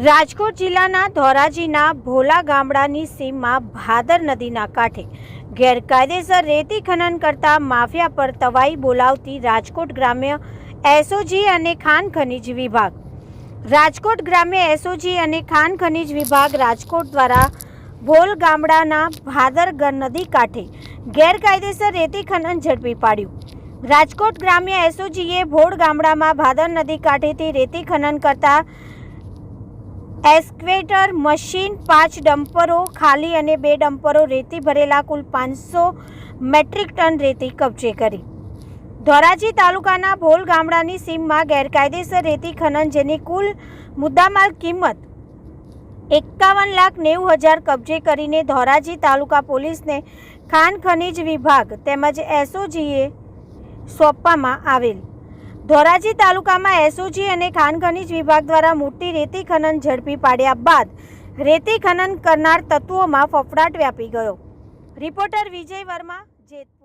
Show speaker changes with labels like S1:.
S1: રાજકોટ જિલ્લાના ધોરાજીના ભોલા ગામડાની સીમમાં ભાદર નદીના કાંઠે ગેરકાયદેસર રેતી ખનન કરતા માફિયા પર તવાઈ બોલાવતી રાજકોટ ગ્રામ્ય એસઓજી અને ખાણ ખનીજ વિભાગ. રાજકોટ ગ્રામ્ય એસઓજી અને ખાણ ખનીજ વિભાગ રાજકોટ દ્વારા ભોલ ગામડાના ભાદર નદી કાંઠે ગેરકાયદેસર રેતી ખનન ઝડપી પાડ્યું. રાજકોટ ગ્રામ્ય એસઓજીએ ભોળ ગામડામાં ભાદર નદી કાંઠેથી રેતી ખનન કરતા એસ્કેવેટર મશીન, 5 ડમ્પરો ખાલી અને 2 ડમ્પરો રેતી ભરેલા કુલ 500 મેટ્રિક ટન રેતી કબજે કરી. ધોરાજી તાલુકાના ભોલ ગામડાની સીમમાં ગેરકાયદેસર રેતી ખનન જેની કુલ મુદ્દામાલ કિંમત 51,90,000 કબજે કરીને ધોરાજી તાલુકા પોલીસને ખાણ ખનીજ વિભાગ તેમજ એસઓજીએ સોંપવામાં આવેલ. ધોરાજી તાલુકામાં એસઓજી અને ખાણ ખનીજ વિભાગ દ્વારા મોટી રેતી ખનન ઝડપી પાડ્યા બાદ રેતી ખનન કરનાર તત્વોમાં ફફડાટ વ્યાપી ગયો. રિપોર્ટર વિજય વર્મા, જેતપુર.